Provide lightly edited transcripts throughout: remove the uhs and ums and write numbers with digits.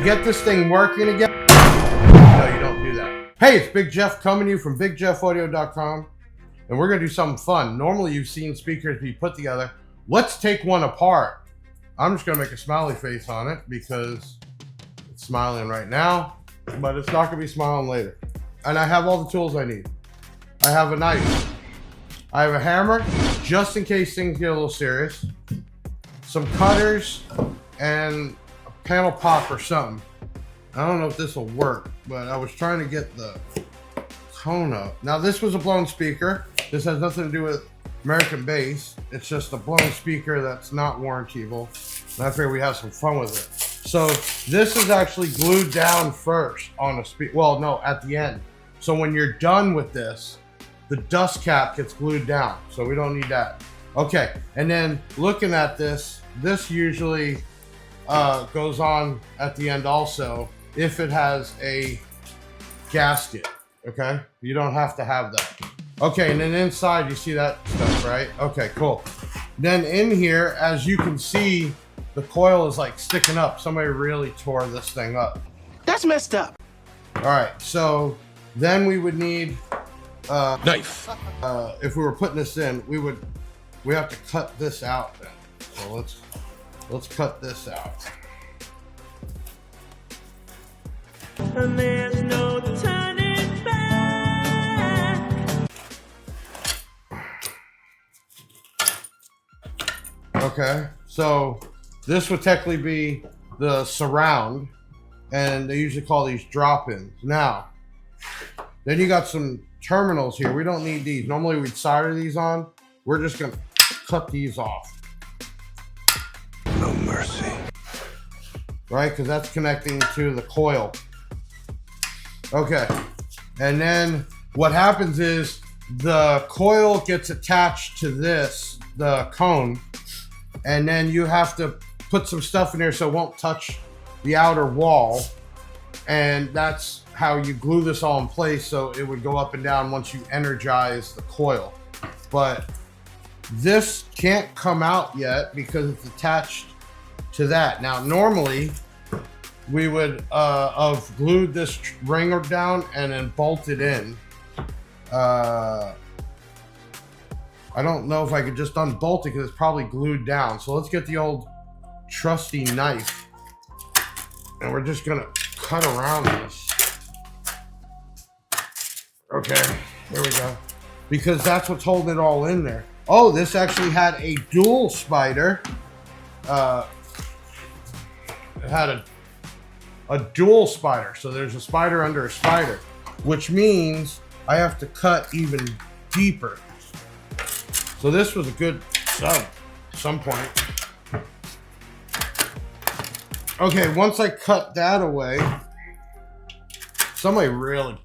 get this thing working again, no, you don't do that. Hey, it's Big Jeff coming to you from BigJeffAudio.com, and we're gonna do something fun. Normally you've seen speakers be put together. Let's take one apart. I'm just gonna make a smiley face on it because it's smiling right now, but it's not gonna be smiling later. And I have all the tools I need. I have a knife. I have a hammer, just in case things get a little serious. Some cutters, and a panel pop or something. I don't know if this will work, but I was trying to get the tone up. Now this was a blown speaker. This has nothing to do with American bass. It's just a blown speaker that's not warrantable. And I figure we have some fun with it. So this is actually glued down first on a speaker. Well, no, at the end. So when you're done with this, the dust cap gets glued down. So we don't need that. Okay, and then looking at this, this usually goes on at the end also if it has a gasket, okay? You don't have to have that. Okay, and then inside you see that stuff, right? Okay, cool. Then in here, as you can see, the coil is like sticking up. Somebody really tore this thing up. That's messed up. All right, so then we would need knife. If we were putting this in, we have to cut this out then. So let's cut this out. And there's no turning back. Okay, so this would technically be the surround, and they usually call these drop-ins. Now, then you got some terminals here. We don't need these. Normally we'd solder these on. We're just gonna cut these off. No mercy. Right, because that's connecting to the coil. Okay, and then what happens is the coil gets attached to this, the cone, and then you have to put some stuff in there so it won't touch the outer wall, and that's how you glue this all in place so it would go up and down once you energize the coil. But this can't come out yet because it's attached to that. Now normally we would have glued this ring down and then bolted in. I don't know if I could just unbolt it because it's probably glued down. So let's get the old trusty knife and we're just gonna cut around this. Okay, here we go. Because that's what's holding it all in there. Oh, this actually had a dual spider. It had a dual spider. So there's a spider under a spider, which means I have to cut even deeper. So this was a good sub at some point. Okay, once I cut that away, somebody really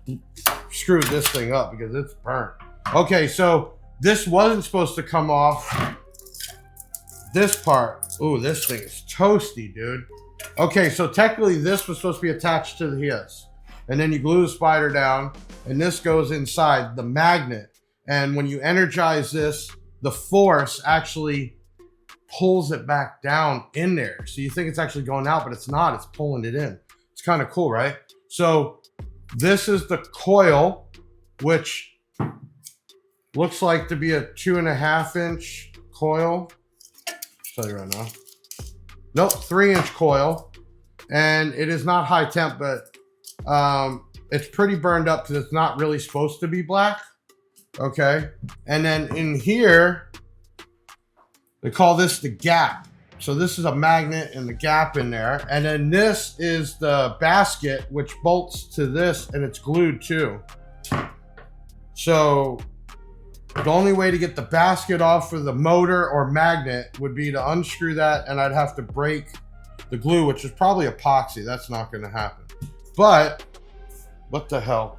screwed this thing up because it's burnt. Okay, so this wasn't supposed to come off this part. Ooh, this thing is toasty, dude. Okay, so technically this was supposed to be attached to his. And then you glue the spider down, and this goes inside the magnet. And when you energize this, the force actually pulls it back down in there. So you think it's actually going out, but it's not. It's pulling it in. It's kind of cool, right? So this is the coil, which looks like to be a 2.5 inch coil. I'll tell you right now. Nope, 3-inch coil. And it is not high temp, but it's pretty burned up because it's not really supposed to be black. Okay. And then in here, they call this the gap. So this is a magnet and the gap in there. And then this is the basket, which bolts to this and it's glued too. So the only way to get the basket off for the motor or magnet would be to unscrew that, and I'd have to break the glue, which is probably epoxy. That's not going to happen. But what the hell?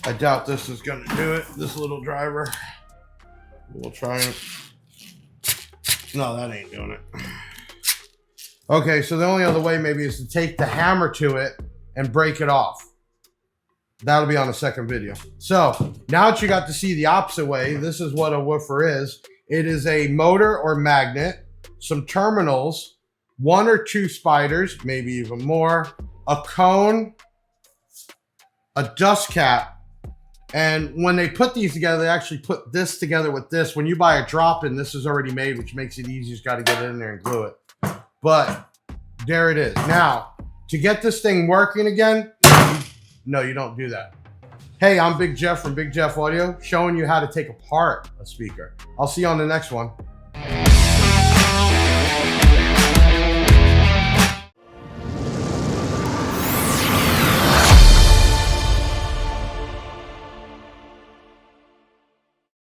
I doubt this is going to do it, this little driver. We'll try it. No, that ain't doing it. Okay, so the only other way maybe is to take the hammer to it and break it off. That'll be on the second video. So now that you got to see the opposite way, this is what a woofer is. It is a motor or magnet, some terminals, 1 or 2 spiders, maybe even more, a cone, a dust cap. And when they put these together, they actually put this together with this. When you buy a drop-in, this is already made, which makes it easy. You just got to get it in there and glue it. But there it is. Now, to get this thing working again, no, you don't do that. Hey, I'm Big Jeff from Big Jeff Audio, showing you how to take apart a speaker. I'll see you on the next one.